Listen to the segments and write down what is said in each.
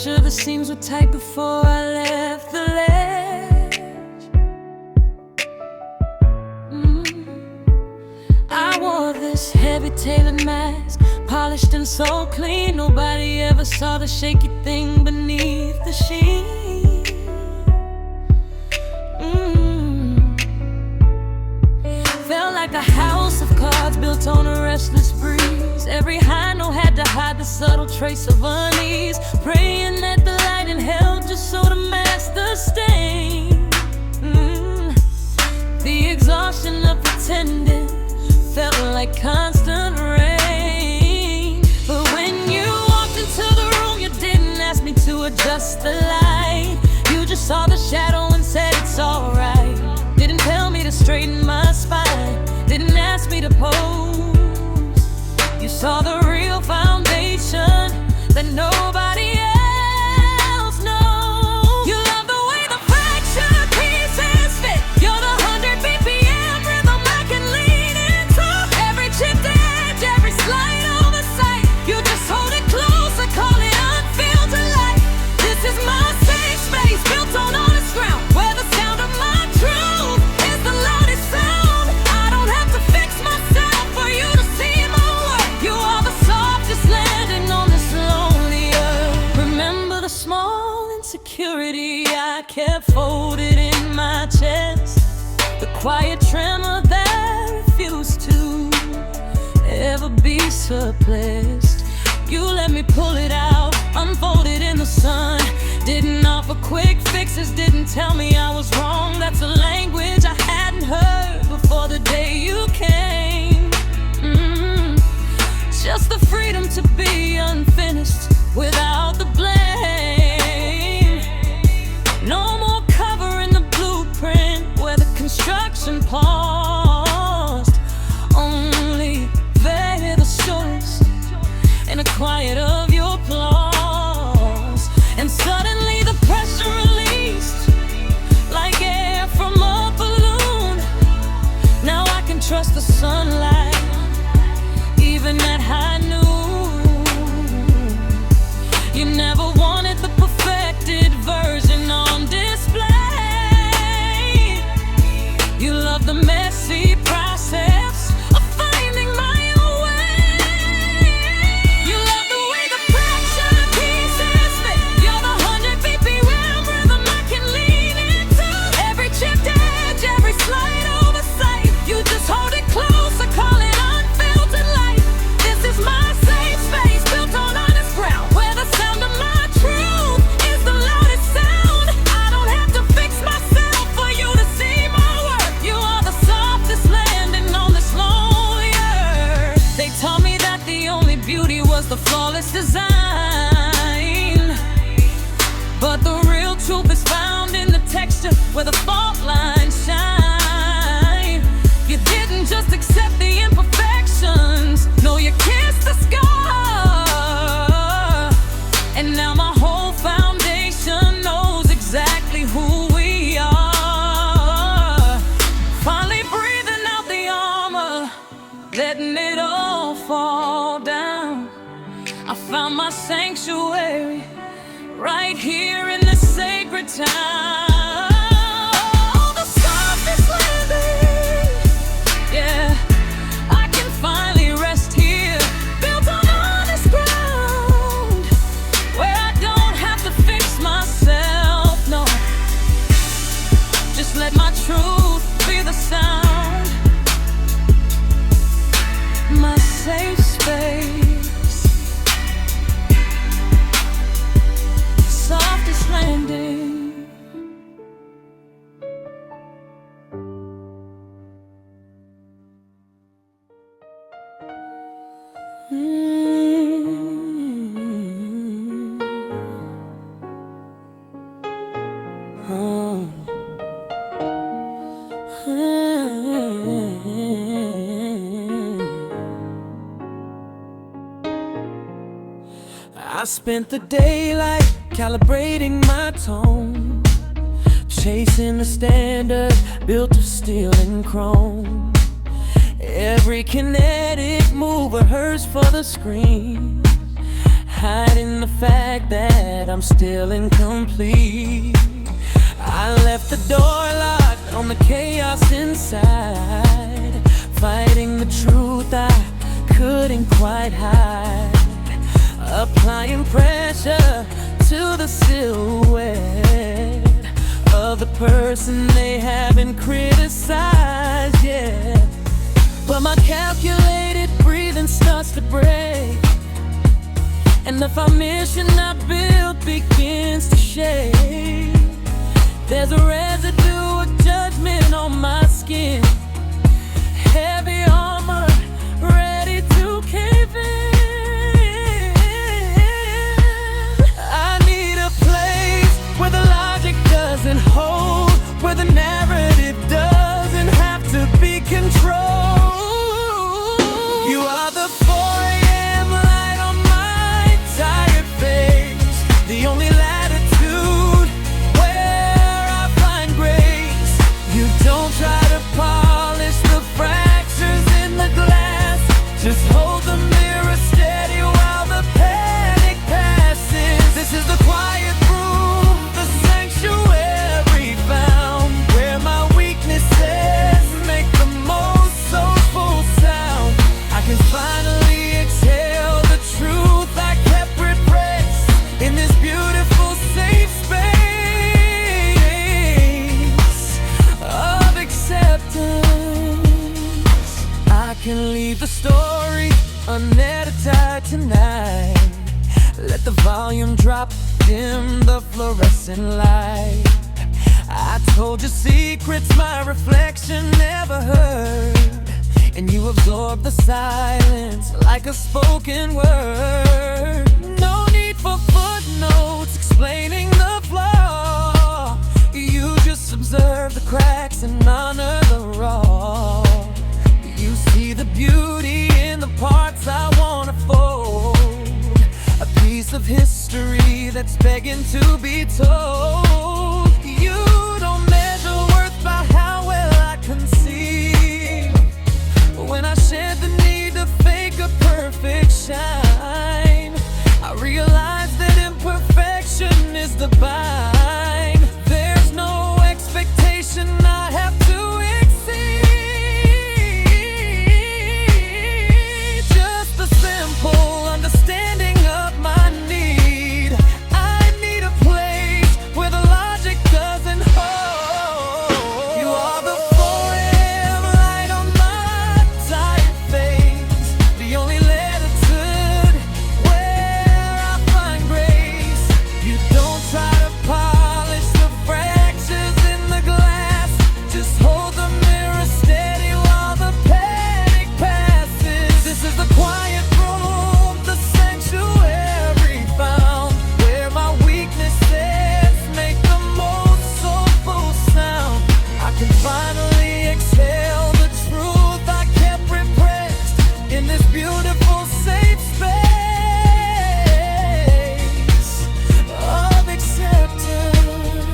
sure the seams were tight before I left the ledge. I wore this heavy tailored mask, polished and so clean. Nobody ever saw the shaky thing beneath the sheet. Felt like a house of cards built on a restless breeze. Every high note had to hide the subtle trace of unease, praying that the light in hell just so to mask the stain. The exhaustion of pretending felt like constant rain. But when you walked into the room, you didn't ask me to adjust the light. You just saw the shadow and said it's alright. Didn't tell me to straighten my spine, didn't ask me to pose. You saw the real foundation that nobody else knows. You love the way the fractured pieces fit. You're the 100 BPM rhythm I can lean into. Every chipped edge, every slight oversight, you just hold it close and call it unfiltered light. This is my safe space, built on honest ground, where the sound of my truth is the loudest sound. I don't have to fix myself for you to see my worth. You are the softest landing on this lonely earth. Remember the small insecurity I kept folded in my chest, the quiet tremor that refused to ever be suppressed. You let me pull it out, unfold it in the sun. Didn't offer quick fixes, didn't tell me I was wrong. That's a language I hadn't heard before the day you came. Just the freedom to be unfinished without the blame. No more covering the blueprint where the construction paused. Only there the shortest in the quiet of your applause. And suddenly the pressure released like air from a balloon. Now I can trust the sunlight even at high noon. You never wanted the perfected version on display. You love the messy process of finding my own way. You love the way the fractured pieces fit. You're the 100 BPM rhythm I can lean into. Every chipped edge, every slight oversight, you just hold it close and call it unfiltered light. This is my safe space, built on honest ground, where the sound of my truth is the loudest sound. I don't have to fix myself for you to see my worth. You are the softest landing on this lonely earth. They taught me that the only beauty was the flawless design, but the real truth is found in the texture where the fault lines shine. You didn't just accept the imperfections, no, you kissed the scar. And now my whole foundation knows exactly who we are. Finally breathing out the armor, letting it all fall down. I found my sanctuary right here in this sacred town. The softest landing, yeah. I can finally rest here, built on honest ground, where I don't have to fix myself, no. Just let my truth be the sound. My safe space, softest landing. I spent the daylight calibrating my tone, chasing the standard built of steel and chrome. Every kinetic move rehearsed for the screen, hiding the fact that I'm I'm still incomplete. I left the door locked on the chaos inside, fighting the truth I couldn't quite hide, applying pressure to the silhouette of the person they haven't criticized yet. But my calculated breathing starts to break, and the foundation I built begins to shake. There's a residue of judgment on my skin, heavy armor ready to cave in. I need a place where the logic doesn't hold, where the narrative doesn't have to be controlled. You are the 4 a.m. light on my tired face, the only latitude where I find grace. You don't try to polish the fractures in the glass, just hold the mirror steady while the panic passes. This is the quiet room, the sanctuary found, where my weaknesses make the most soulful sound. I can finally exhale the truth I kept repressed in this beautiful safe space of acceptance. I can leave the story unedited tonight. Let the volume drop, dim the fluorescent light. I told you secrets my reflection never heard, and you absorb the silence like a spoken word. No need for footnotes explaining the flaw. You just observe the cracks and honor the raw. You see the beauty in the parts I wanna fold, a piece of history that's begging to be told. You don't measure worth by how well I conceive. When I shared the need to fake a perfect shine, I realized that imperfection is divine. There's no expectation I have to exceed, just a simple understanding of my need. I need a place where the logic doesn't hold. You are the 4 a.m. light on my tired face, the only latitude where I find grace. You don't try to polish the fractures in the glass, just hold the mirror steady while the panic passes. This is the quiet room, the sanctuary found, where my weaknesses make the most soulful sound. I can finally exhale the truth I kept repressed in this beautiful safe space of acceptance.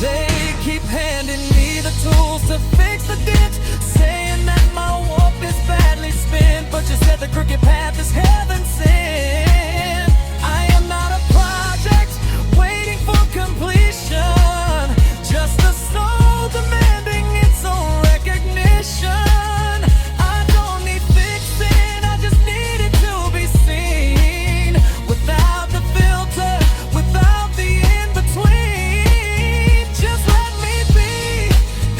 They keep handing me the tools to fix the ditch, saying that my warp is badly spent, but you said the crooked path is heaven sent. I am not a project waiting for completion, just a soul demanding its own recognition. I don't need fixing, I just need it to be seen, without the filter, without the in-between. Just let me be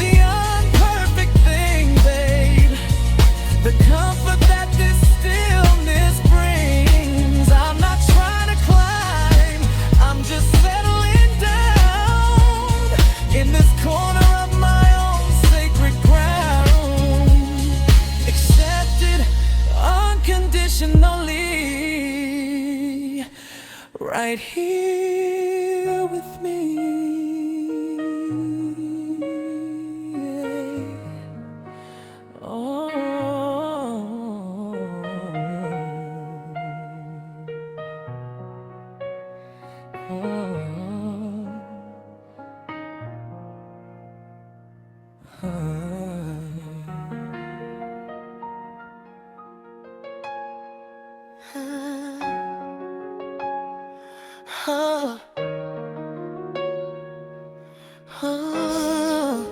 the unperfect thing, babe, the comfort that this stillness brings. I'm not trying to climb, I'm just settling down in this corner of my own sacred ground, accepted unconditionally, right here with me. Oh. Oh, oh,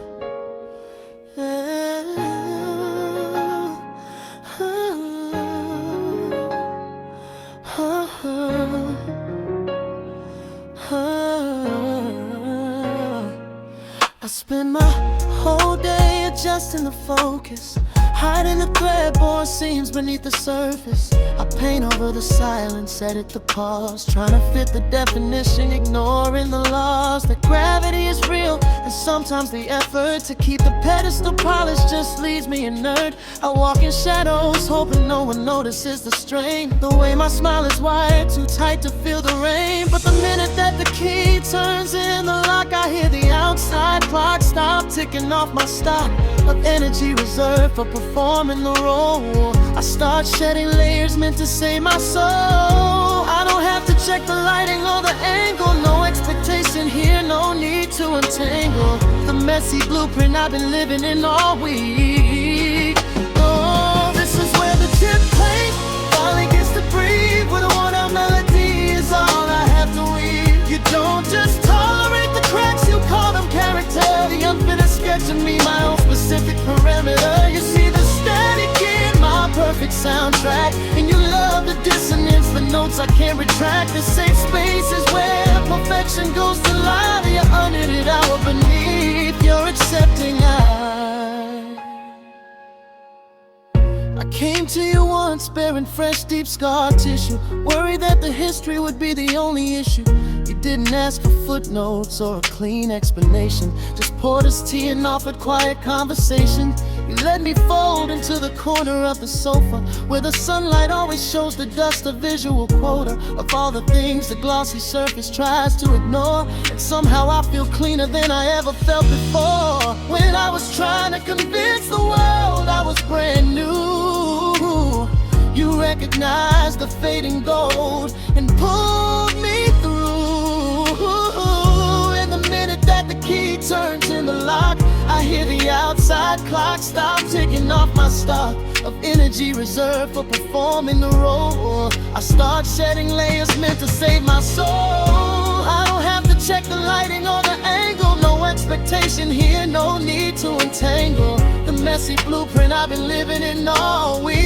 I spend my whole day adjusting the focus, hiding the threadboard seams beneath the surface. I paint over the silence, edit the pause, trying to fit the definition, ignoring the laws. That gravity is real, and sometimes the effort to keep the pedestal polished just leaves me inert. I walk in shadows, hoping no one notices the strain. The way my smile is wired, too tight to feel the rain. But the minute that the key turns in the lock, I hear the outside clock stop ticking off my stock of energy reserved for performing the role. I start shedding layers meant to save my soul. I don't have to check the lighting or the angle, no expectation here, no need to untangle the messy blueprint I've been living in all week. Oh, this is where the chip plate finally gets to breathe, where the worn-out melody is all I have to weave. You don't just tolerate the cracks, you call them character, the unfinished sketch of me, my own specific parameter. You see the static in my perfect soundtrack, and you love the dissonance, the notes I can't retract. The safe space is where perfection goes to lie. You're unedited hour beneath your accepting eye. I came to you once bearing fresh deep scar tissue, worried that the history would be the only issue. You didn't ask for footnotes or a clean explanation, just poured us tea and offered quiet conversation. You let me fold into the corner of the sofa, where the sunlight always shows the dust, a visual quota of all the things the glossy surface tries to ignore. And somehow I feel cleaner than I ever felt before. When I was trying to convince the world I was brand new, you recognized the fading gold and pulled me through. And the minute that the key turns in the lock, I hear the outside clock stop ticking off my stock of energy reserved for performing the role. I start shedding layers meant to save my soul. I don't have to check the lighting or the angle, no expectation here, no need to untangle the messy blueprint I've been living in all week.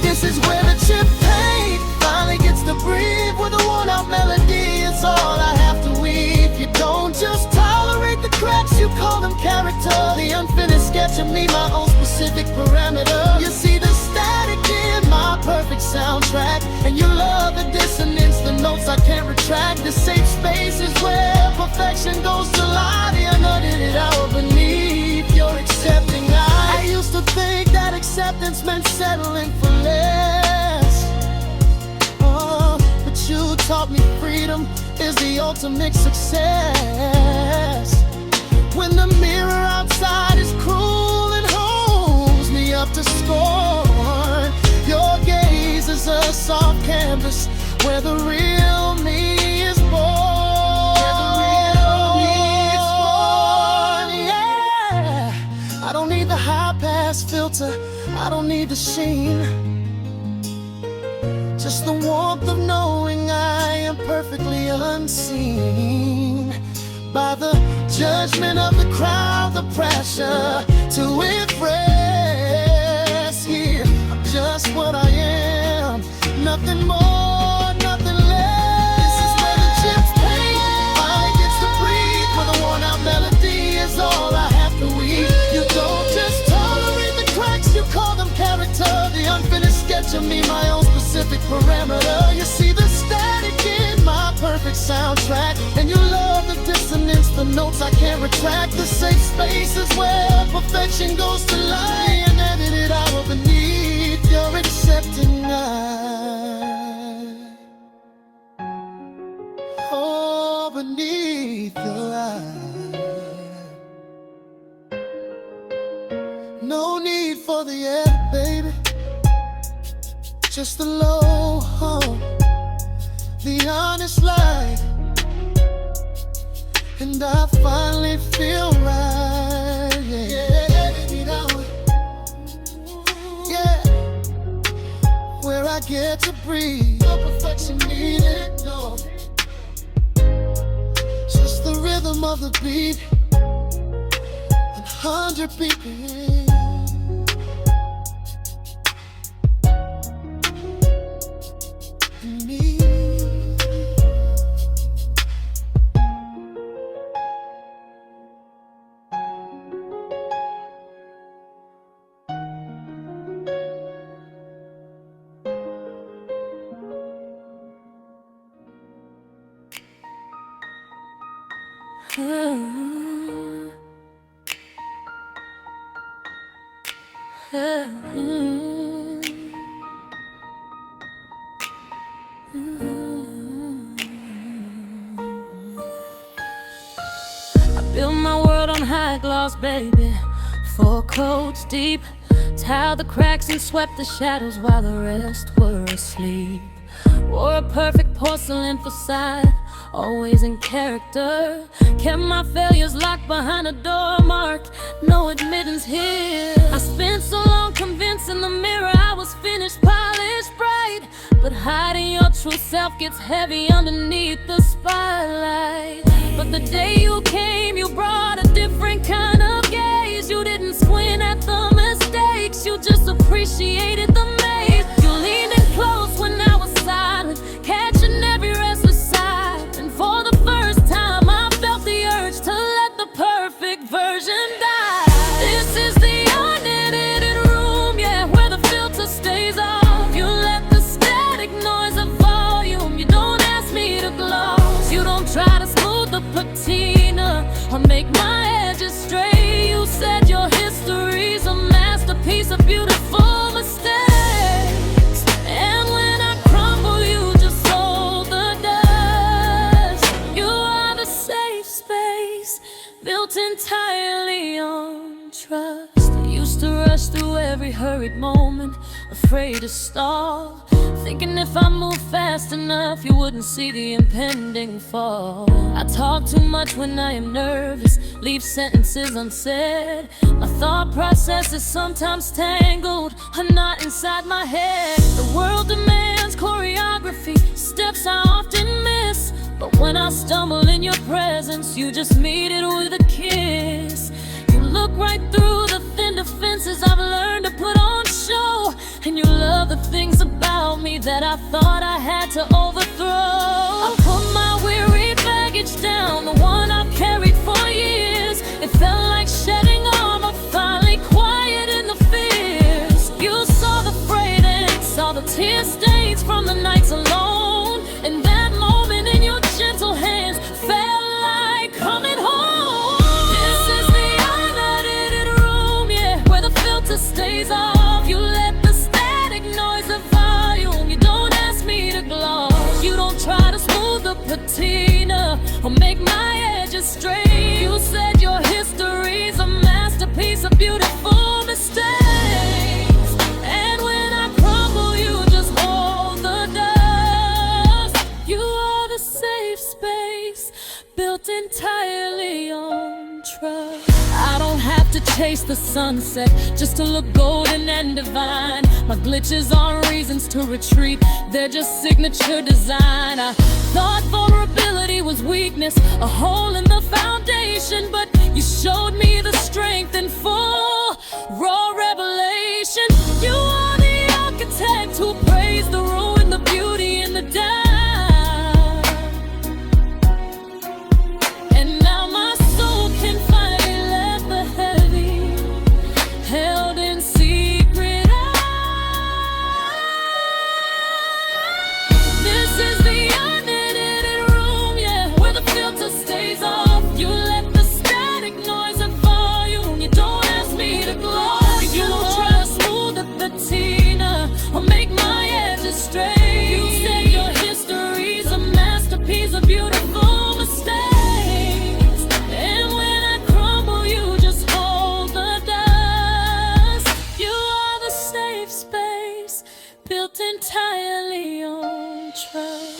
This is where the chip paint finally gets to breathe, where the worn-out melody is all I have to weave. You don't just tolerate the cracks, you call them character, the unfinished sketch of me, my own specific parameter. You see the static in my perfect soundtrack, and you love the dissonance, the notes I can't retract. The safe space is where perfection goes to lie, the unedited hour beneath your accepting eye. I used to think that acceptance meant settling for less, oh, but you taught me freedom is the ultimate success. When the mirror outside is cruel and holds me up to scorn, your gaze is a soft canvas where the real me is born. Yeah, I don't need the high pass filter, I don't need the sheen, just the warmth of knowing I am perfectly unseen by the judgment of the crowd, the pressure to impress. Yeah, I'm just what I am, nothing more, nothing less. This is where the chips paint finally gets to breathe, where the worn-out melody is all I have to weave. You don't just tolerate the cracks, you call them character, the unfinished sketch of me, my own specific parameter. You see the static in my perfect soundtrack, and you love the dissonance, the notes I can't retract. The safe space is where perfection goes to lie, and edited hour beneath your accepting eye. Oh, beneath your eye. No need for the air, baby, just the low home, the honest light, and I finally feel right. Yeah, yeah, where I get to breathe. No perfection needed, no. Just the rhythm of the beat, 100 BPM. Build my world on high gloss, baby. 4 coats deep, tiled the cracks and swept the shadows while the rest were asleep. Wore a perfect porcelain facade, always in character. Kept my failures locked behind a door marked no admittance here. I spent so long convincing the mirror I was finished, polished, bright. But hiding your true self gets heavy underneath the spotlight. But the day you came, you brought a different kind of gaze. You didn't squint at the mistakes, you just appreciated the maze. You leaned in close when I was silent, catching every restless sigh. And for the first time, I felt the urge to let the perfect version die. This is the unedited room, yeah, where the filter stays off. You let the static noise of volume. You don't ask me to gloss. You don't try to smooth the patina or make my edges straight. You said your history's a masterpiece of beautiful mistakes. And when I crumble, you just hold the dust. You are the safe space built entirely on trust. I used to rush through every hurried moment, afraid to stall, thinking if I moved fast enough, you wouldn't see the impending fall. I talk too much when I am nervous, leave sentences unsaid. My thought process is sometimes tangled, a knot inside my head. The world demands choreography, steps I often miss. But when I stumble in your presence, you just meet it with a kiss. You look right through the thin defenses I've learned to put on show. And you love the things about me that I thought I had to overthrow. I put my weary baggage down, the one I've carried for years. It felt like shedding armor, finally quiet in the fears. You saw the frayed ink, saw the tear stains from the nights alone. And that moment in your gentle hands felt like coming home. This is the unedited room, yeah, where the filter stays off. You let the static noise of volume. You don't ask me to gloss. You don't try to smooth the patina or make my edges straight. You said your history's a masterpiece of beautiful mistakes. And when I crumble, you just hold the dust. You are the safe space built entirely on trust. I don't have to chase the sunset just to look golden and divine. My glitches aren't reasons to retreat, they're just signature design. I thought vulnerability was weakness, a hole in the foundation, but you showed me the strength in full, raw revelation. You are the architect who praised the ruin, the beauty, and the doubt. And now my soul can finally let the heavy held in secret out. This is the unedited room, yeah, where the filter stays off. You let the static noise of volume. You don't ask me to gloss. You don't try to smooth the patina or make my edges straight. You said your history's a masterpiece of beautiful mistakes. And when I crumble, you just hold the dust. You are the safe space built entirely on trust.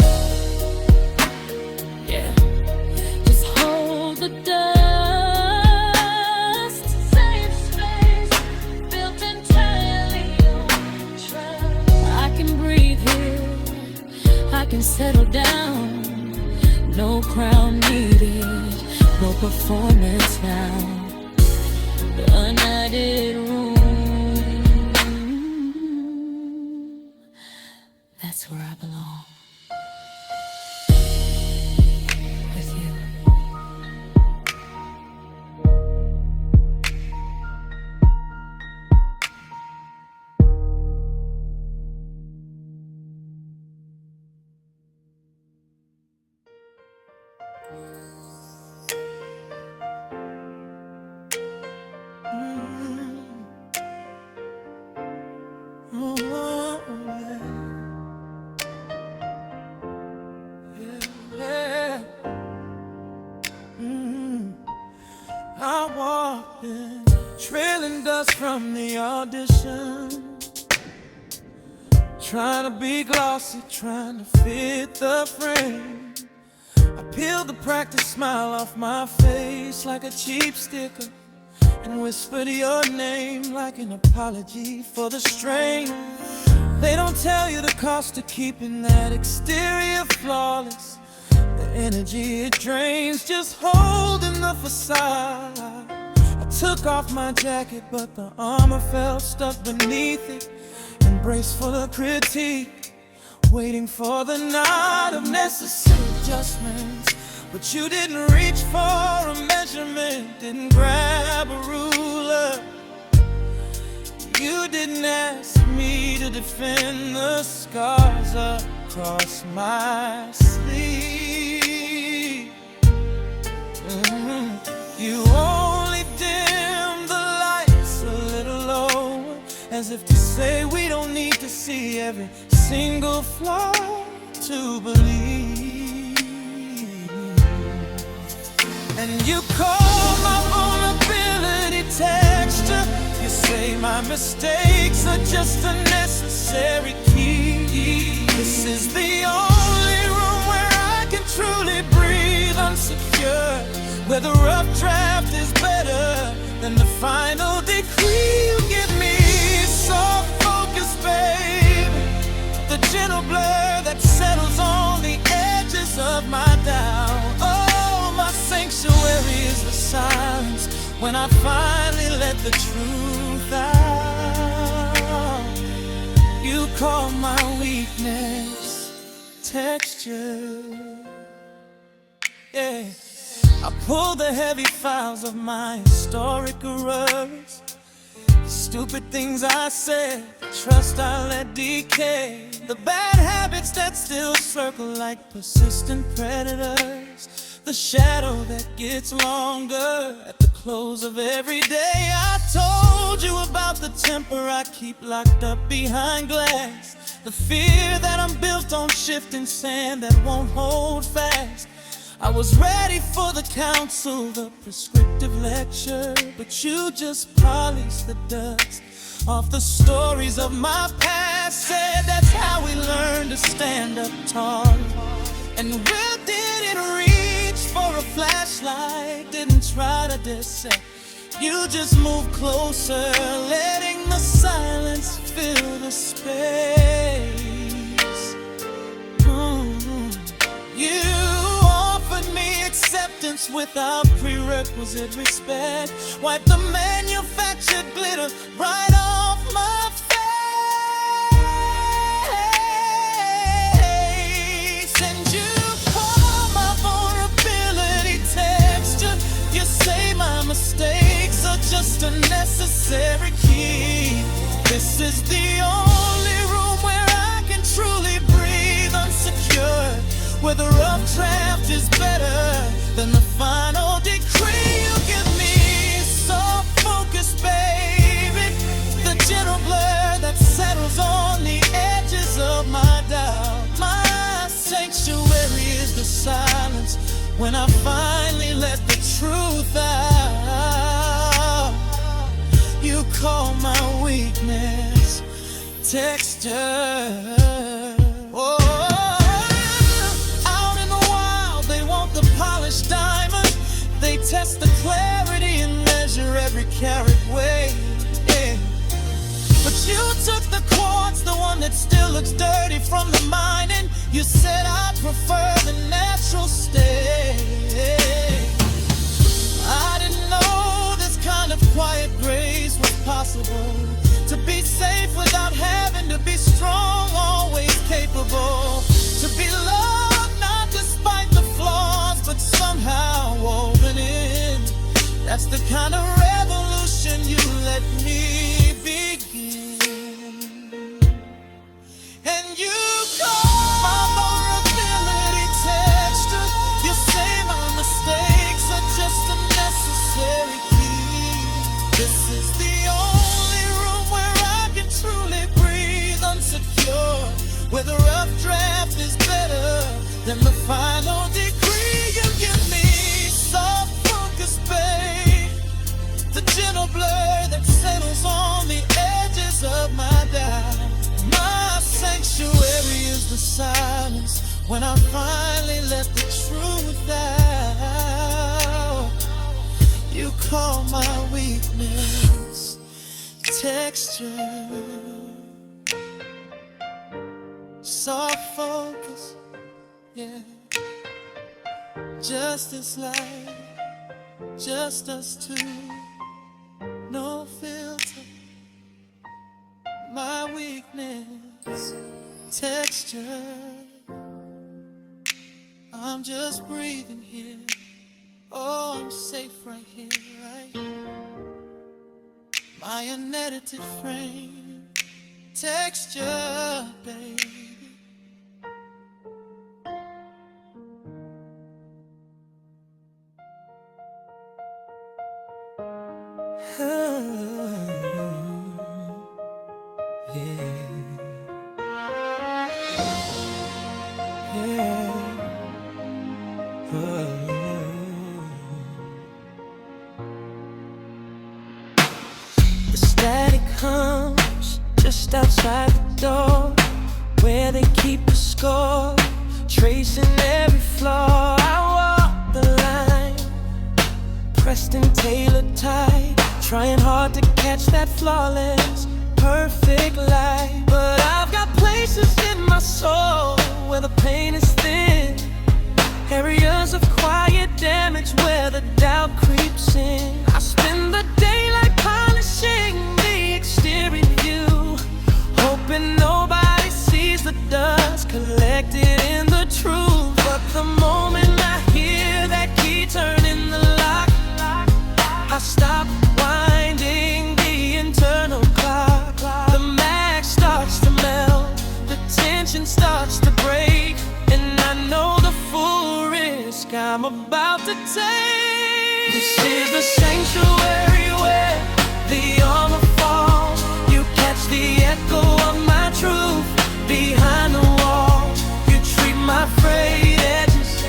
Yeah, just hold the dust. Safe space built entirely on trust. I can breathe can settle down. No crown needed, no performance now. The united room, that's where I belong. With you. I walked in, trailing dust from the audition, trying to be glossy, trying to fit the frame. I peeled the practice smile off my face like a cheap sticker and whispered your name like an apology for the strain. They don't tell you the cost of keeping that exterior flawless. The energy it drains just holding the facade. I took off my jacket but the armor felt stuck beneath it, embraced for the critique, waiting for the nod of necessary adjustments. But you didn't reach for a measurement, didn't grab a ruler. You didn't ask me to defend the scars across my sleeve. You only dimmed the lights a little lower, as if to say we don't need to see every single flaw to believe. And you call my vulnerability texture. You say my mistakes are just a necessary key. This is the only room where I can truly breathe unsecure, where the rough draft is better than the final decree. You give me soft focus, baby, the gentle blur that settles on the edges of my doubt. Oh, my sanctuary is the silence when I finally let the truth out. You call my weakness texture. Yeah, I pull the heavy files of my historic errors, the stupid things I said, the trust I let decay, the bad habits that still circle like persistent predators, the shadow that gets longer at the close of every day. I told you about the temper I keep locked up behind glass, the fear that I'm built on shifting sand that won't hold fast. I was ready for the counsel, the prescriptive lecture, but you just polished the dust off the stories of my past. Said that's how we learn to stand up tall, and we didn't reach for a flashlight, didn't try to dissect. You just moved closer, letting the silence fill the space. You offered me acceptance without prerequisite respect, wiped the manufactured glitter right off my face. And you call my vulnerability texture. You say my mistakes are just a necessary key. This is the only room where I can truly breathe unsecure, where the rough draft is better than the final decree. You give me soft focus, baby, the gentle blur that settles on the edges of my doubt. My sanctuary is the silence when I finally let the truth out. You call my weakness texture. Oh, diamond, they test the clarity and measure every carat weight. Yeah. But you took the quartz, the one that still looks dirty from the mining. You said I prefer the natural state. I didn't know this kind of quiet grace was possible. To be safe without having to be strong, always capable. To be loved not despite the flaws, but somehow woven in. That's the kind of revolution you let me begin. And you call my vulnerability texture. You say my mistakes are just a necessary key. This is the only room where I can truly breathe unsecure, where the rough draft is better than the final decree. You give me soft focus, babe, the gentle blur that settles on the edges of my doubt. My sanctuary is the silence when I finally let the truth out. You call my weakness texture, soft focus, yeah. Just this light, just us two, no filter. My weakness texture, I'm just breathing here. Oh, I'm safe right here, right? My unedited frame texture, baby. The static hums just outside the door, where they keep a score, tracing every flaw. I walk the line, pressed and tailored tight, trying hard to catch that flawless, perfect light. But I've got places in my soul where the pain is thin, areas of quiet damage where the doubt creeps in. I spend the day like polishing the exterior view, hoping nobody sees the dust collected in the truth. But the moment I hear that key turning the lock, I stop winding the internal clock. The max starts to melt, the tension starts to break, and I know the full risk I'm about to take. This is the sanctuary where the armor falls. You catch the echo of my truth behind the wall. You treat my frayed edges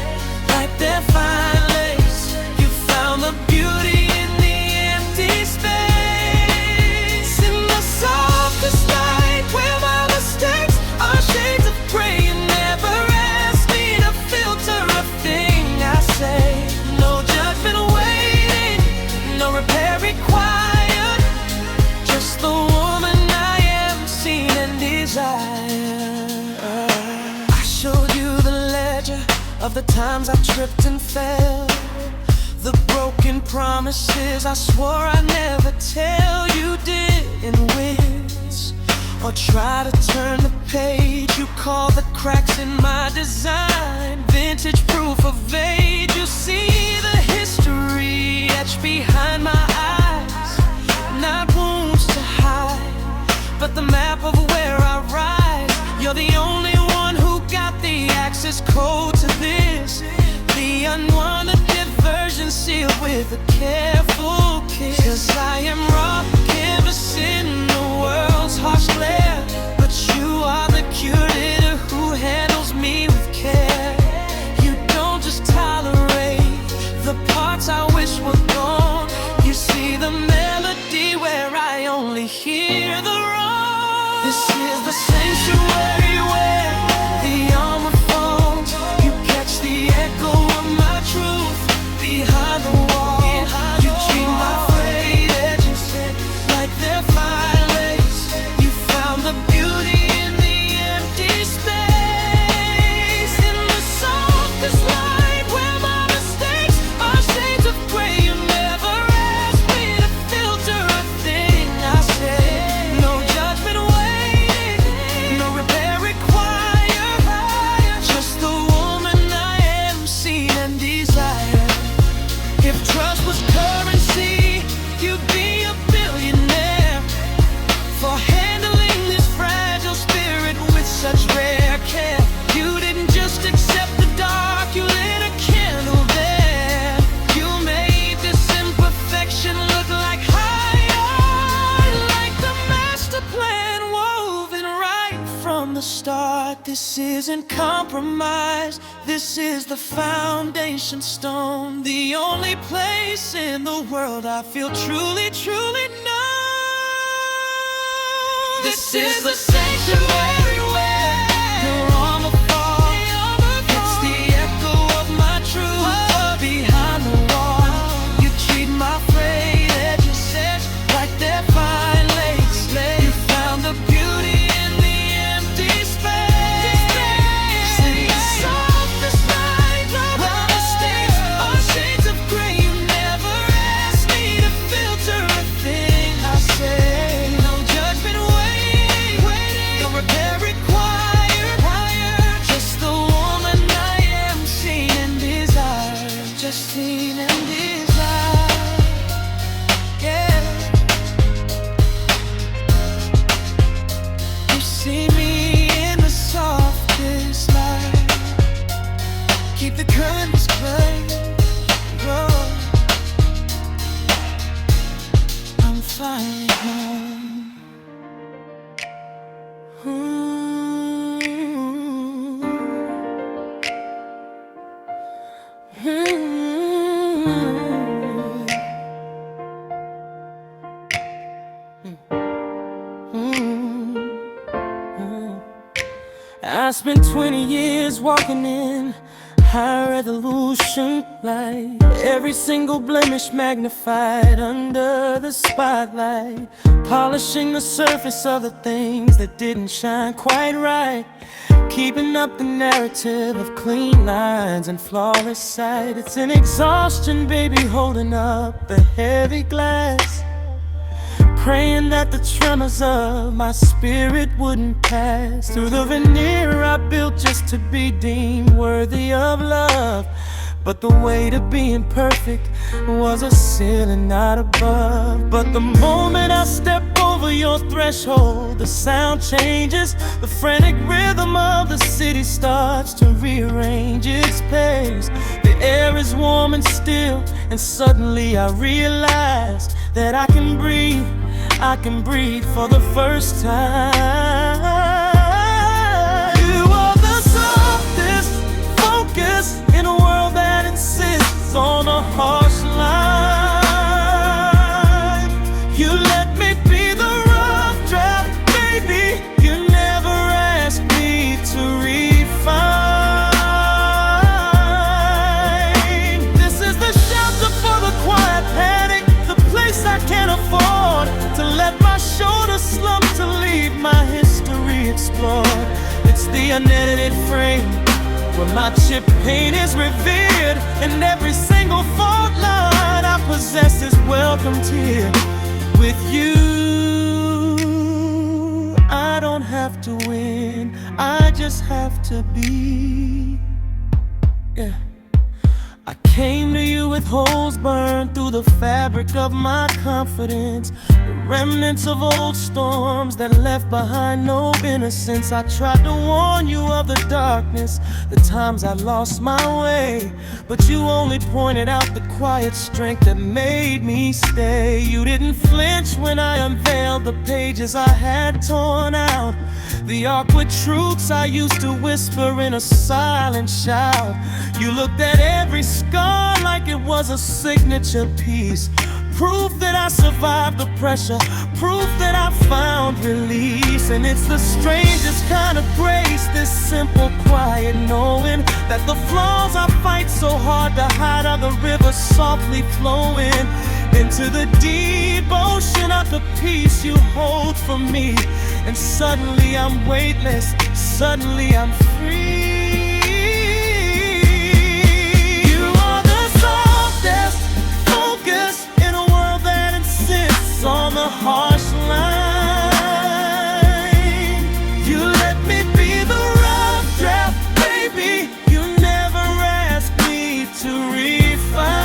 like they're fine lace. You found the beauty in the empty space, in the softest light where my mistakes are shades of gray. You never ask me to filter a thing I say. No judgment waiting, no repair required, just the woman I am, seen and desired. I showed you the ledger of the times I tripped and fell, the broken promises I swore I'd never tell. You didn't wince or try to turn the page. You call the cracks in my design vintage proof of age. You see the history etched behind my eyes, not wounds to hide, but the map of where I rise. You're the only one who got the access code to this, the unwanted diversion sealed with a careful kiss. 'Cause I am raw canvas in the world's harsh glare, but you are the curator who handles me with care. You don't just tolerate the parts I wish were gone. You see the melody where I only hear the wrong. This is the sanctuary where the armor falls. You catch the echo of my truth behind the wall. You treat my frayed edges This isn't compromise, this is the foundation stone. The only place in the world I feel truly, truly known. This is the sanctuary where your armor falls. It's the echo of my truth behind the wall. You treat my frayed edges like they're fine lace. You found the beauty in the empty space. See the softest lines on the stage are shades of gray. You never asked me to filter a thing I say. No judgment waiting, no repair required. Just the woman I am, seen and desired. Just seen and desired. Yeah. You see me in the softest light. Keep the curtains closed. Oh, I'm finally home. I spent 20 years walking in high resolution light. Every single blemish magnified under the spotlight. Polishing the surface of the things that didn't shine quite right. Keeping up the narrative of clean lines and flawless sight. It's an exhaustion, baby, holding up the heavy glass. Praying that the tremors of my spirit wouldn't pass through the veneer I built just to be deemed worthy of love. But the weight of being perfect was a ceiling not above. But the moment I step over your threshold, the sound changes. The frantic rhythm of the city starts to rearrange its pace. The air is warm and still, and suddenly I realized that I can breathe for the first time. You are the softest focus in a world that insists on a harsh line. You let me be the rough draft, baby. You never asked me to refine. This is the shelter for the quiet panic, the place I can't afford to let my shoulders slump to leave my history explored. It's the unedited frame where my chip paint is revered, and every single fault line I possess is welcomed here with you. I don't have to win, I just have to be. Yeah. I came to you with holes burned through the fabric of my confidence, the remnants of old storms that left behind no innocence. I tried to warn you of the darkness, the times I lost my way, but you only pointed out the quiet strength that made me stay. You didn't flinch when I unveiled the pages I had torn out, the awkward truths I used to whisper in a silent shout. You looked at every scar like it was a signature piece, proof that I survived the pressure, proof that I found release. And it's the strangest kind of grace, this simple quiet knowing that the flaws I fight so hard to hide are the rivers softly flowing into the deep ocean of the peace you hold for me. And suddenly I'm weightless, suddenly I'm free. You are the softest focus in a world that insists on the harsh line. You let me be the rough draft, baby. You never asked me to refine.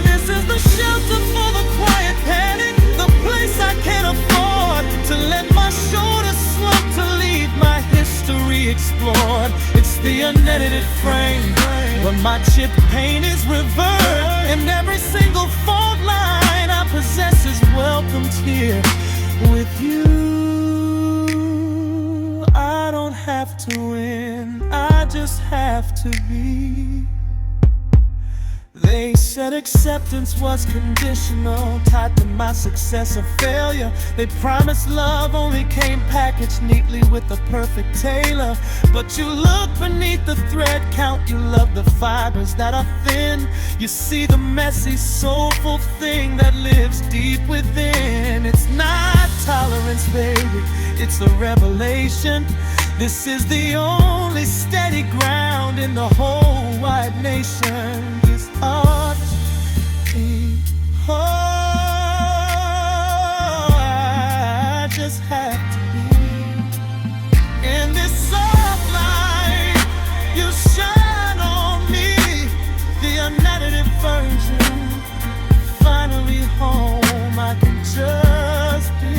This is the shelter for the quiet panic, the place I can't afford to let my shoulders slump to leave my history explored. It's the unedited frame where my chip paint is reversed, and every single fault line I possess is welcomed here with you. have to win, I just have to be. They said acceptance was conditional, tied to my success or failure. They promised love only came packaged neatly with a perfect tailor. But you look beneath the thread count, you love the fibers that are thin. You see the messy, soulful thing that lives deep within. It's not tolerance, baby, it's a revelation. This is the only steady ground in the whole wide nation. This art, I just have to be. In this soft light, you shine on me, the unedited version. Finally home, I can just be.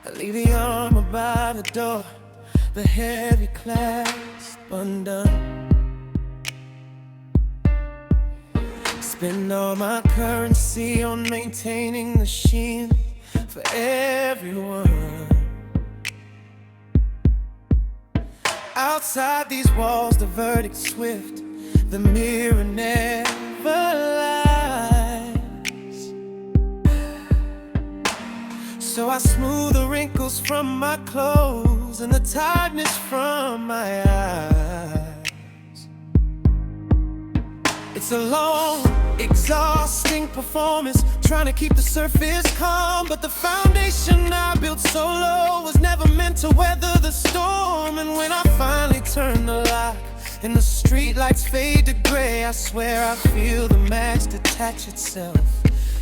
I leave the armor by the door, the heavy clasp undone. Spend all my currency on maintaining the shield for everyone. Outside these walls, the verdict's swift, the mirror never lies. So I smooth the wrinkles from my clothes and the tiredness from my eyes. It's a long, exhausting performance, trying to keep the surface calm, but the foundation I built so low was never meant to weather the storm. And when I finally turn the light and the streetlights fade to gray, I swear I feel the match detach itself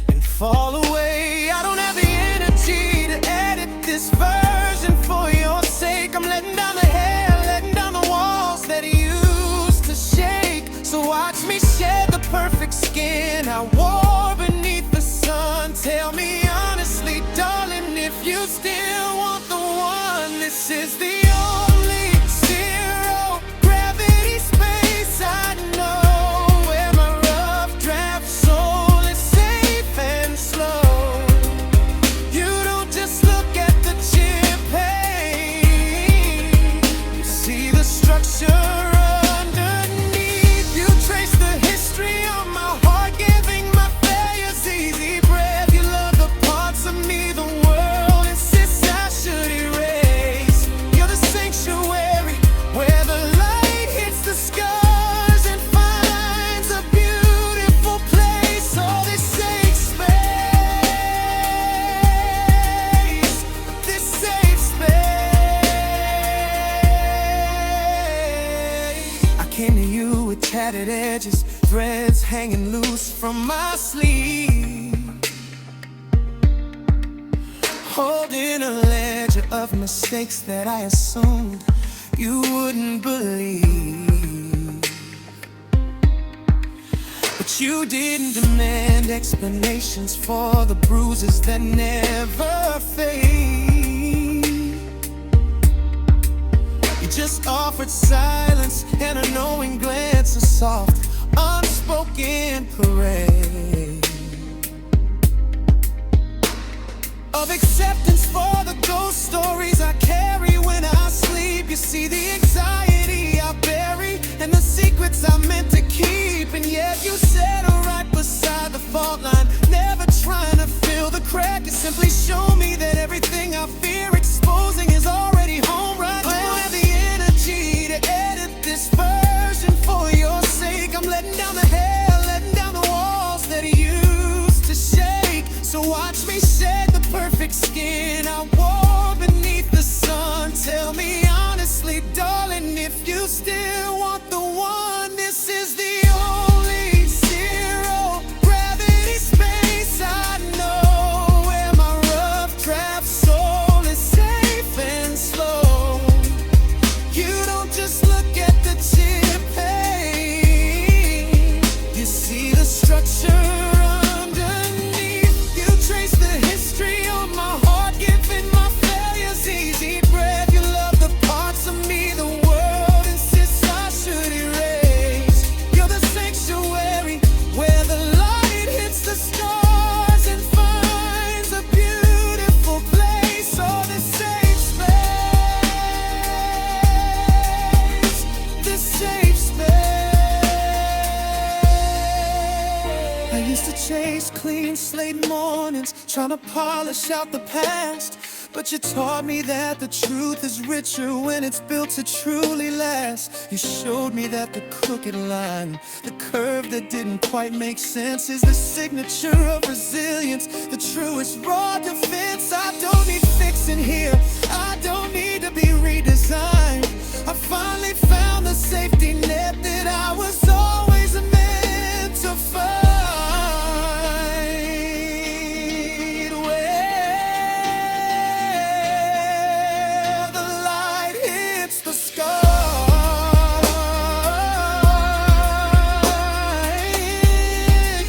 and fall away. I don't have the energy to edit this version for your sake. I'm letting down the hair, letting down the walls that used to shake. So watch me shed the perfect skin I wore beneath the sun. Tell me honestly, darling, if you still want the one. This is the only zero gravity space I know, where my rough draft soul is safe and slow. You don't just look at the champagne, you see the structure underneath. You trace the history of my heart, giving my failures easy breath. You love the parts of me the world insists I should erase. You're the sanctuary where the light hits the scars and finds a beautiful place. Oh, this safe space, this safe space. I came to you with tattered edges, threads hanging loose from my sleeve, holding a ledger of mistakes that I assumed you wouldn't believe. But you didn't demand explanations for the bruises that never fade. You just offered silence and a knowing glance, a soft, unspoken parade of acceptance for the ghost stories I carry when I sleep. You see the anxiety I bury and the secrets I meant to keep, and yet you settle right beside the fault line, never trying to fill the crack. You simply show me that everything I fear exposing is already home right now. I don't have the energy to edit this version for your sake. I'm letting down the hair, letting down the walls that used to shake. So watch me shed the perfect skin I wore beneath the sun. Tell me honestly, darling, if you still still want the one. This is the only zero gravity space I know, where my rough draft soul is safe and slow. You don't just look at the tip, hey, you see the structure underneath. You trace the history of my heart, giving my failures easy breath. You love the parts of me the world insists I should erase. You're the sanctuary where the light hits the stars and finds a beautiful place. Oh, this safe space, this safe space. I used to chase clean slate mornings, trying to polish out the past. But you taught me that the truth is richer when it's built to truly last. You showed me that the crooked line, the curve that didn't quite make sense, is the signature of resilience, the truest raw defense. I don't need fixing here, I don't need to be redesigned. I finally found the safety net that I was always meant to find. Where the light hits the sky,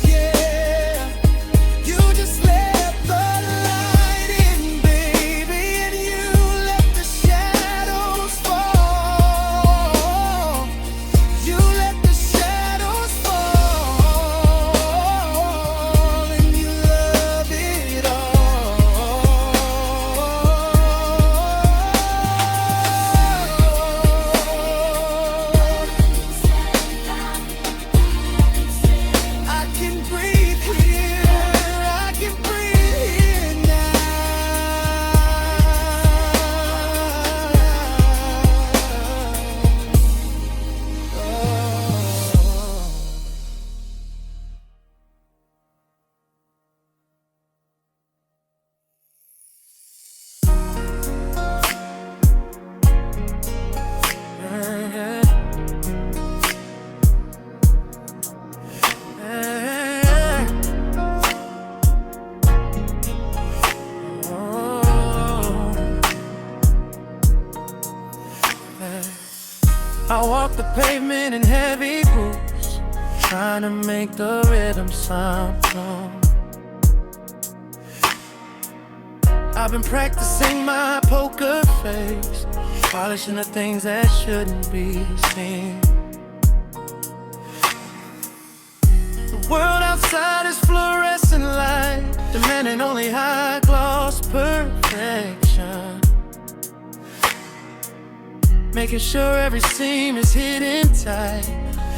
yeah. You just let the light in, baby, and you let the shadows fall. You let the shadows fall, and you love it all. I can breathe here, I can breathe here I walk the pavement in heavy boots, trying to make the rhythm sound strong. I've been practicing my poker face, polishing the things that shouldn't be seen. The world outside is fluorescent light, demanding only high gloss perfection, making sure every seam is hidden tight,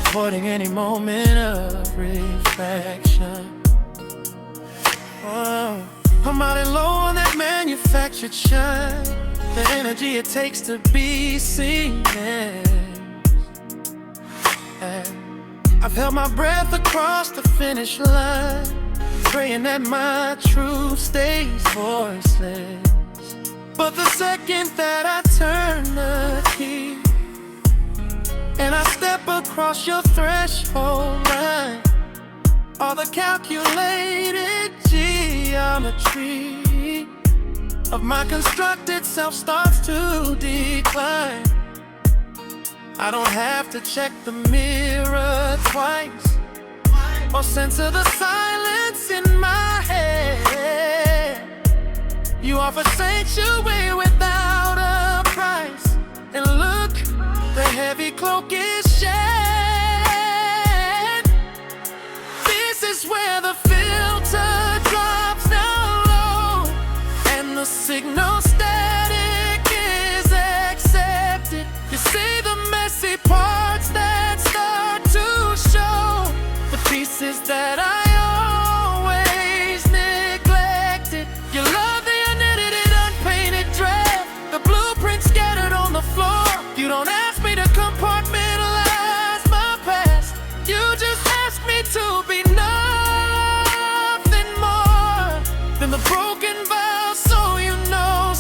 avoiding any moment of reflection. Oh, I'm out and low on that manufactured shine, the energy it takes to be seen. And I've held my breath across the finish line, praying that my truth stays voiceless. But the second that I turn the key and I step across your threshold line, all the calculated geometry of my constructed self starts to decline. I don't have to check the mirror twice or censor the silence in my head. You offer sanctuary without a price, and look, the heavy cloak is shed. This is where the filter drops down low, and the signal static is accepted. You see the messy parts that start to show, the pieces that I always neglected. You love the unedited, unpainted draft, the blueprint scattered on the floor. You don't ask me to compartmentalize my past, you just ask me to be nothing more than the broken vow. So you know,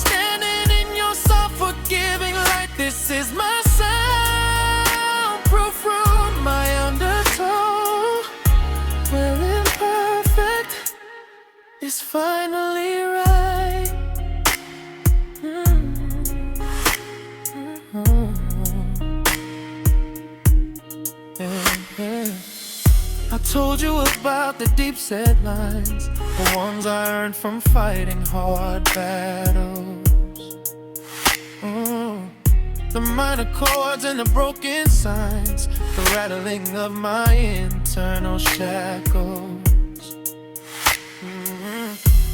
told you about the deep set lines, the ones I earned from fighting hard battles. The minor chords and the broken signs, the rattling of my internal shackles.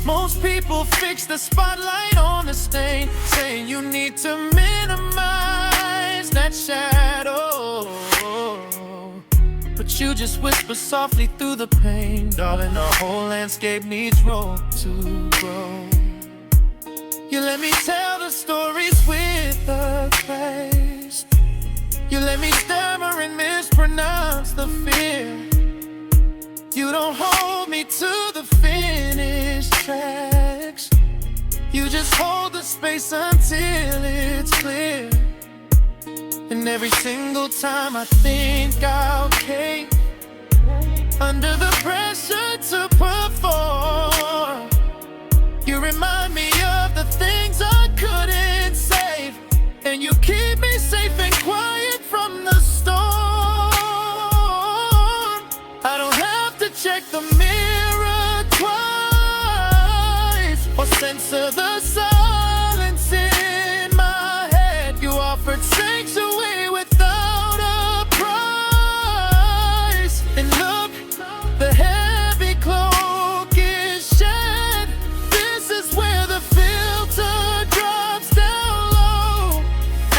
Most people fix the spotlight on the stain, saying you need to minimize that shadow. But you just whisper softly through the pain, darling, the whole landscape needs room to grow. You let me tell the stories with a grace. You let me stammer and mispronounce the fear. You don't hold me to the finished tracks. You just hold the space until it's clear. And every single time I think I'll cave under the pressure to perform, you remind me of the things I couldn't save, and you keep me safe and quiet from the storm. I don't have to check the mirror twice or censor the silence in my head. You offered sanctuary without a price, and look, the heavy cloak is shed. This is where the filter drops down low,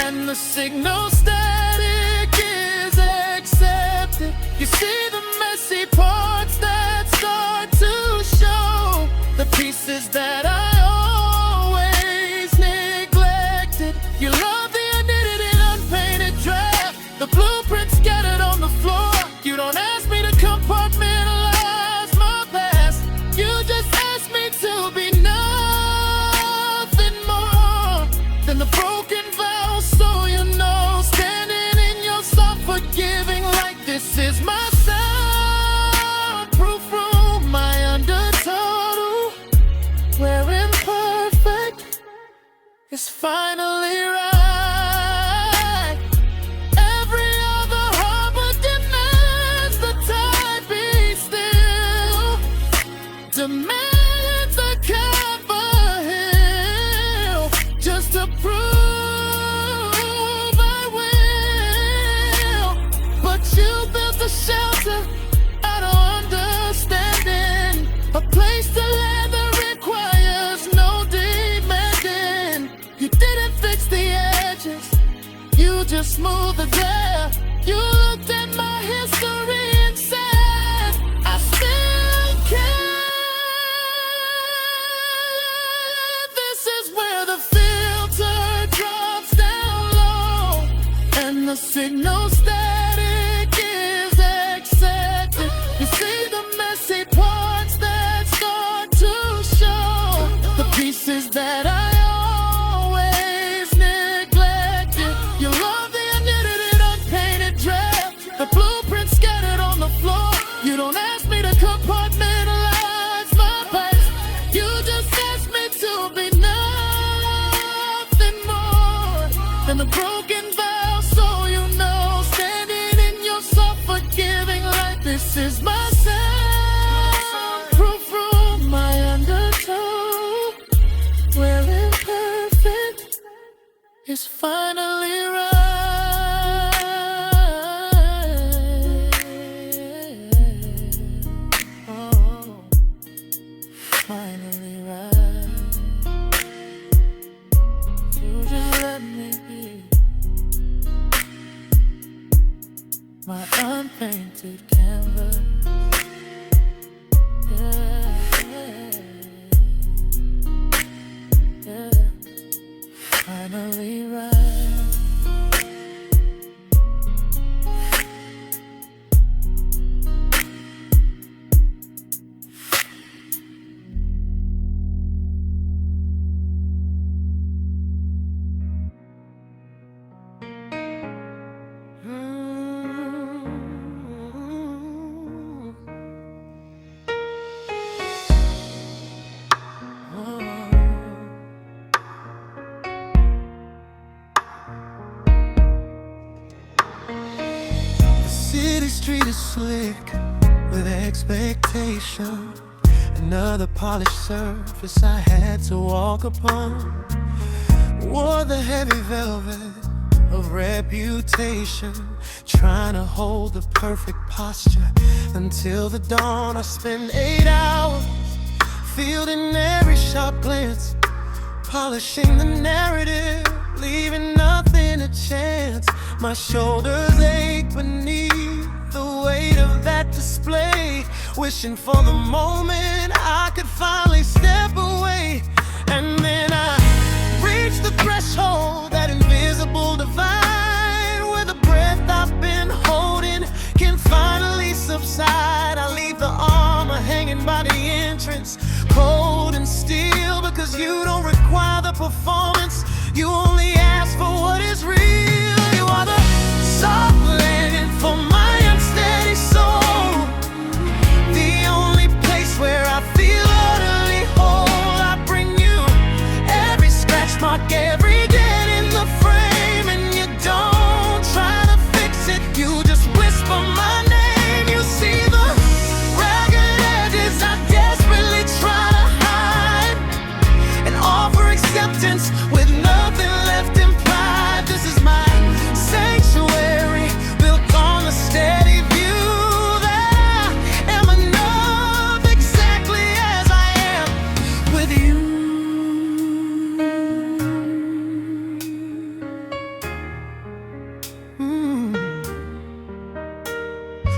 and the signal static is accepted. You see the messy parts that start to show, the pieces that I always neglected. You love the unknitted and unpainted draft, the blueprint scattered on the floor. You don't ask me to compartmentalize my past, you just ask me to be nothing more than the broken vow. So you know, standing in your soft forgiving light, this is my soundproof room, my undertow, where imperfect is finally right. Every other harbor demands the tide be still, demands a cover hill, just to prove I will. But you built a shelter out of understanding, a place to land that requires no demanding. You didn't fix the edges, you just smoothed the glare. You looked at my history and said, I still care. This is where the filter drops down low, and the signal static is accepted. You see the messy parts that start to show, the pieces that I always neglected. You love the unknitted and unpainted draft, the blueprint scattered on the floor. You don't ask me to compartmentalize my past, you just ask me to be nothing more than a broken vow. So you know, standing in your soft forgiving light, this is my soundproof room, my undertow, where imperfect is finally right. Oh, finally right. You just let me be my unpainted canvas. Yeah, yeah, yeah. Finally right. City street is slick, with expectation. Another polished surface I had to walk upon. Wore the heavy velvet of reputation, trying to hold the perfect posture until the dawn. I spent 8 hours fielding every sharp glance, polishing the narrative, leaving nothing to chance. My shoulders ache beneath the weight of that display, wishing for the moment I could finally step away. And then I reached the threshold, that invisible divide, where the breath I've been holding can finally subside. I leave the armor hanging by the entrance, cold and still, because you don't require the performance, you only ask for what is real. You are the soft landing for my unsteady soul, the only place where I feel utterly whole. I bring you every scratch mark, every dent in the frame, and you don't try to fix it, you just whisper my name. You see the ragged edges I desperately try to hide, and offer acceptance with nothing left implied. This is my sanctuary, built on a steady view that I am enough exactly as I am with you.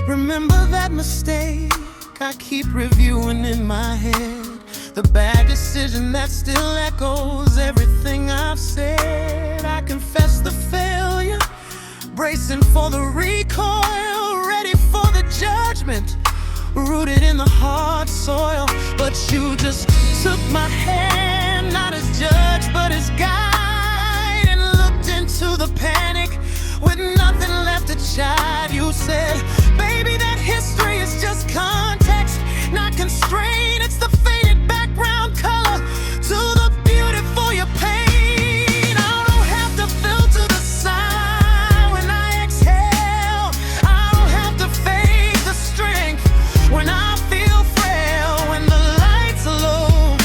Remember that mistake I keep reviewing in my head, the bad decision that still echoes everything I've said. I confess the failure, bracing for the recoil, ready for the judgment, rooted in the hard soil. But you just took my hand, not as judge but as guide, and looked into the panic with nothing left to chide. You said, baby, that history is just context, not constraint. It's the faded background color to the beautiful your pain. I don't have to filter the sound when I exhale, I don't have to fake the strength when I feel frail. When the lights are low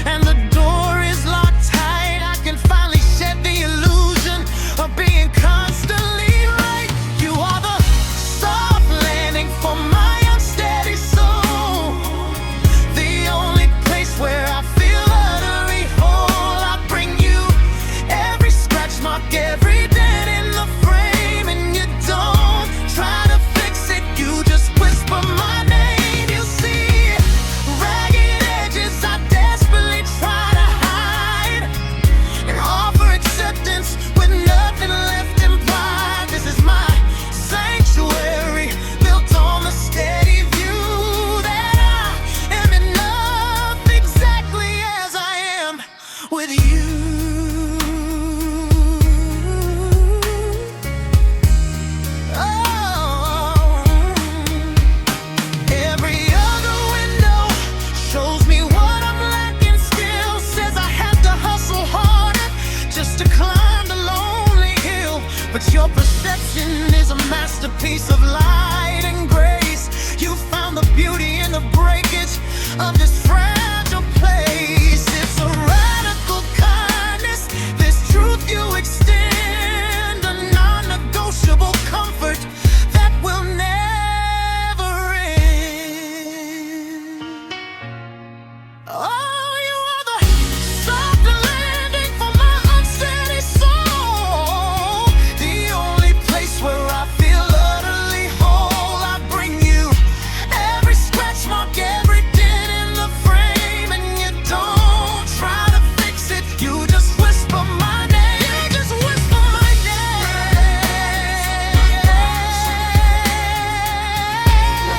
and the door is locked tight, I can finally shed the illusion of being constantly right. You are the soft landing for my unsteady soul, the only place where I feel utterly whole. I bring you every scratch mark, every dent in the frame, and you don't try to fix it, you just whisper my name. You see ragged edges I desperately try to hide, and offer acceptance with nothing left implied. This is my sanctuary, built on the steady view that I am enough exactly as I am with you. Oh, every other window shows me what I'm lacking still, says I have to hustle harder just to climb the lonely hill. But your perception is a masterpiece of light and grace. You found the beauty in the breakage of this fragile place. It's a radical kindness, this truth you extend, a non-negotiable comfort that will never end. Oh, you are the soft landing for my unsteady soul, the only place where I feel utterly whole. I bring you every scratch mark, every dent in the frame, and you don't try to fix it, you just whisper my name. You just whisper my name.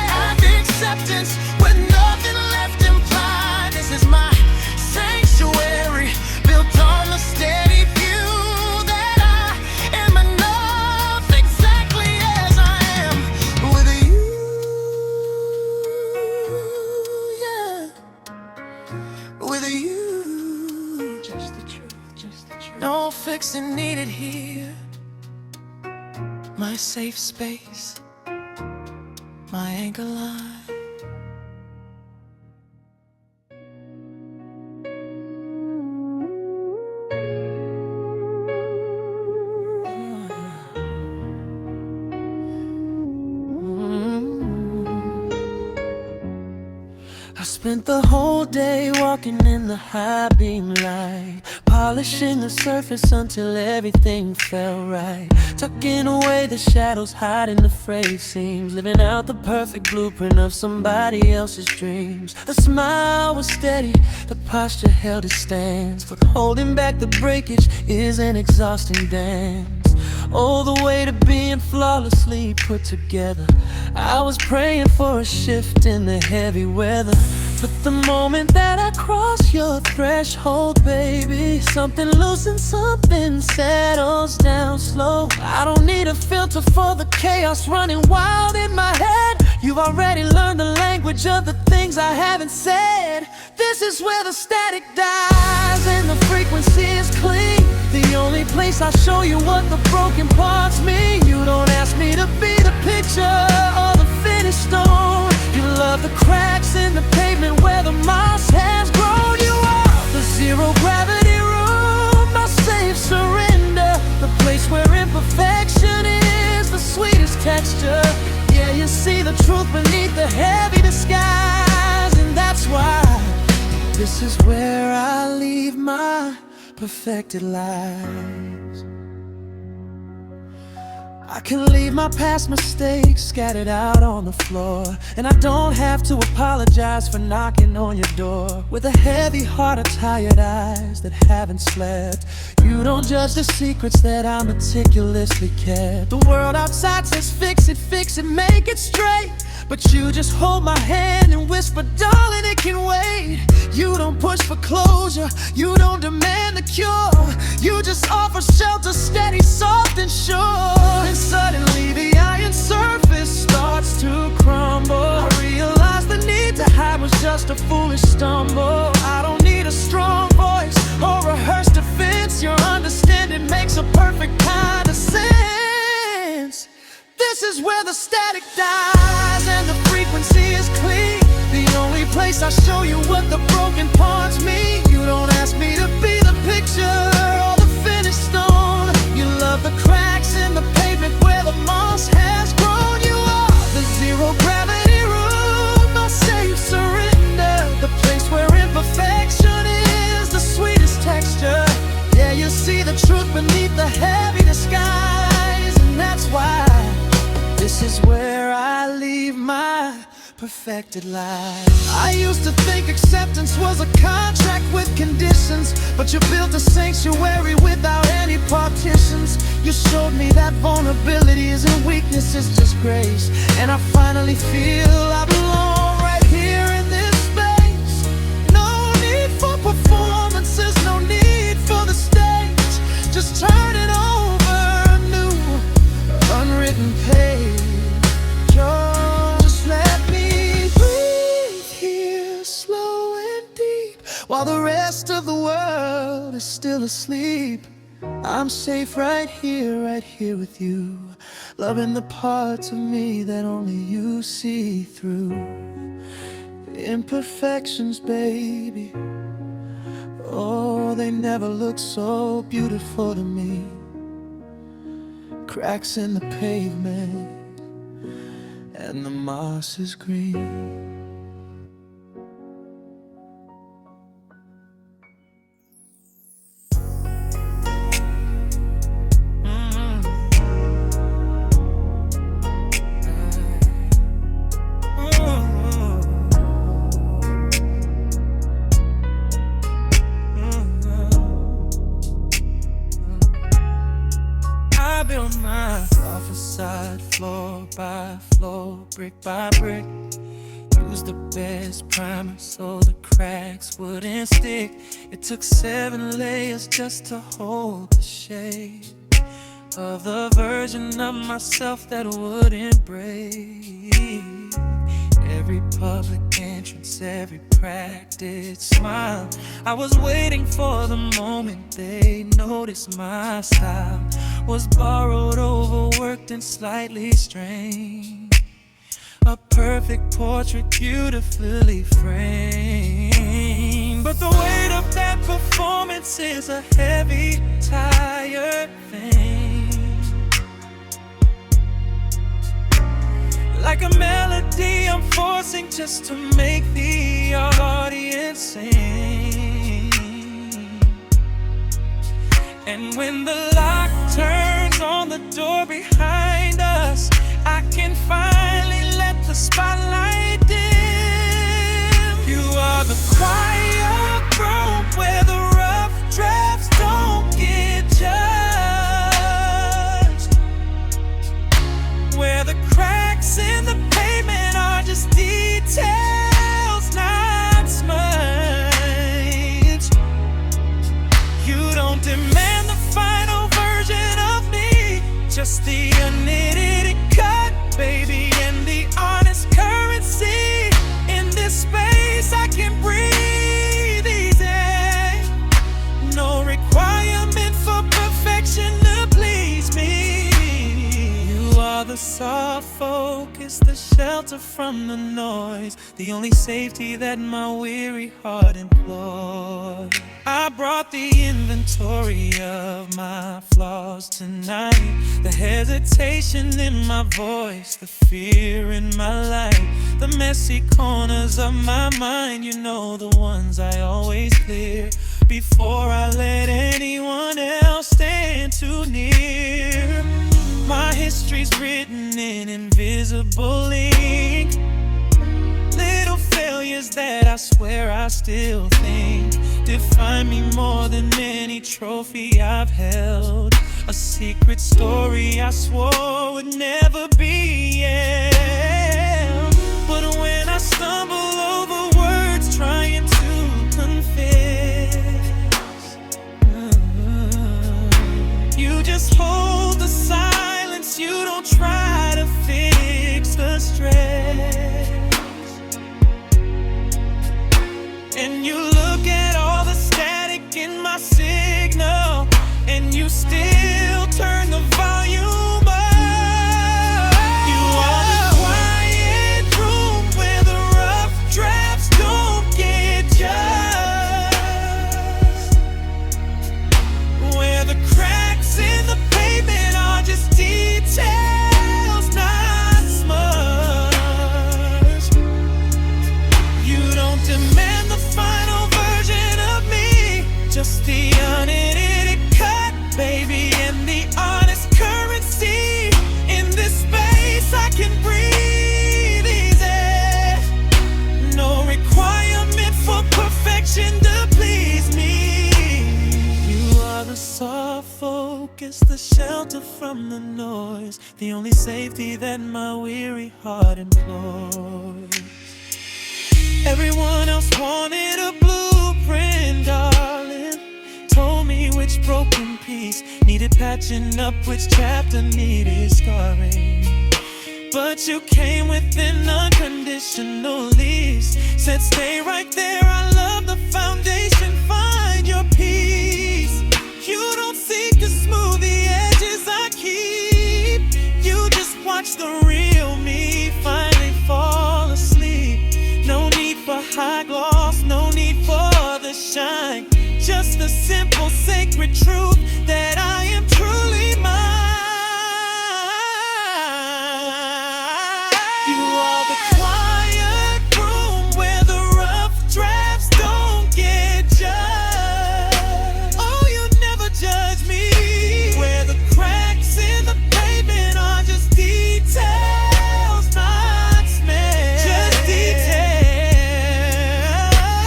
Have the acceptance with nothing left implied. This is my sanctuary, built on the steady view that I am enough exactly as I am with you. Yeah, with you. Just the truth, just the truth. No fixing needed here, my safe space, my anchor line. I spent the whole day walking in the high beam light, polishing the surface until everything felt right, tucking away the shadows, hiding the frayed seams, living out the perfect blueprint of somebody else's dreams. The smile was steady, the posture held its stance, but holding back the breakage is an exhausting dance. Oh, the way to being flawlessly put together. I was praying for a shift in the heavy weather, but the moment that I cross your threshold, baby, something loosens, something settles down slow. I don't need a filter for the chaos running wild in my head. You've already learned the language of the things I haven't said. This is where the static dies and the frequency is clean. The only place I show you what the broken parts mean. You don't ask me to be the picture or the finished stone. You love the cracks in the pavement where the moss has grown. You are the zero gravity room, my safe surrender, the place where imperfection is the sweetest texture. Yeah, you see the truth beneath the heavy disguise, and that's why this is where I leave my perfected lives. I can leave my past mistakes scattered out on the floor, and I don't have to apologize for knocking on your door with a heavy heart or tired eyes that haven't slept. You don't judge the secrets that I meticulously kept. The world outside says fix it, make it straight, but you just hold my hand and whisper, darling, it can wait. You don't push for closure, you don't demand the cure. You just offer shelter, steady, soft and sure. And suddenly the iron surface starts to crumble. I realize the need to hide was just a foolish stumble. I don't need a strong voice or rehearsed defense. Your understanding makes a perfect kind of sense. This is where the static dies and the frequency is clean. The only place I show you what the broken parts mean. You don't ask me to be the picture or the finished stone. You love the cracks in the pavement where the moss has grown. You are the zero gravity room, my safe surrender, the place where imperfection is the sweetest texture. Yeah, you see the truth beneath the heavy disguise, and that's why this is where I leave my perfected life. I used to think acceptance was a contract with conditions, but you built a sanctuary without any partitions. You showed me that vulnerability isn't weakness, it's just grace. And I finally feel I belong right here in this space. No need for performances, no need for the stage. Just turn it over a new, unwritten page. Just let me breathe here, slow and deep, while the rest of the world is still asleep. I'm safe right here with you, loving the parts of me that only you see through. The imperfections, baby, oh, they never look so beautiful to me. Cracks in the pavement and the moss is green. I built my facade floor by floor, brick by brick. Used the best primer so the cracks wouldn't stick. It took 7 layers just to hold the shape of the version of myself that wouldn't break. Every public entrance, every practiced smile, I was waiting for the moment they noticed my style was borrowed, overworked, and slightly strained. a perfect portrait beautifully framed. But the weight of that performance is a heavy, tired thing. Like a melody I'm forcing just to make the audience sing. And when the lock turns on the door behind us, I can finally let the spotlight dim. You are the quiet room where the rough drafts don't get judged, where the cracks in the pavement are just details, not smudge. You don't demand the final version of me, just the unedited cut, baby, and the honest currency. In this space I can breathe easy. No requirement for perfection to please me. You are the soft focus, the shelter from the noise, the only safety that my weary heart employs. I brought the inventory of my flaws tonight, the hesitation in my voice, the fear in my life, the messy corners of my mind, you know, the ones I always clear before I let anyone else stand too near. My history's written in invisible ink, little failures that I swear I still think define me more than any trophy I've held. A secret story I swore would never be, yeah. But when I stumble over words trying to confess, you just hold the silence, you don't try to fix the stress. And you look at all the static in my signal, and you still turn the volume up. You are the quiet room where the rough drafts don't get judged, where the cracks in the pavement are just details, not smudge. You don't demand the final version of me, just the unedited cut, baby, and the honest currency. In this space I can breathe easy. No requirement for perfection to please me. You are the soft focus, the shelter from the noise, the only safety that my weary heart employs. Everyone else wanted a blueprint, darling, told me which broken piece needed patching up, which chapter needed scarring. But you came with an unconditional lease, said stay right there, I love the foundation, find your peace. You don't seek to smooth the edges I keep, you just watch the real me finally fall asleep. No need for high gloss, no need for the shine, just the simple sacred truth that I am truly mine. You are the quiet room where the rough drafts don't get judged. Oh, you never judge me, where the cracks in the pavement are just details, not smells, just details.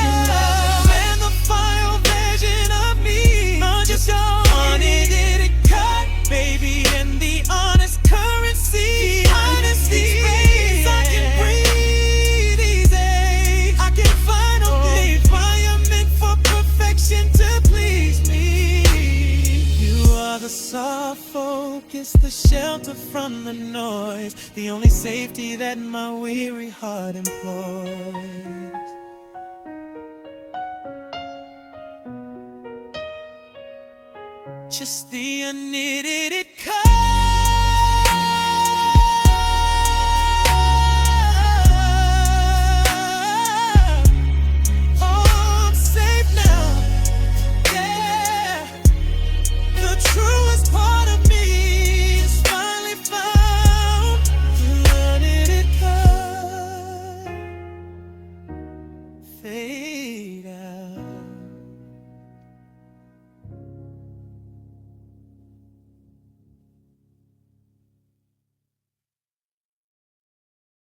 You love and the final version of me, just your unedited cut, baby, and the honest currency. Honesty space, I can breathe easy. I can find no requirement for perfection to please me. You are the soft focus, the shelter from the noise, the only safety that my weary heart employs. Just the unedited cut. say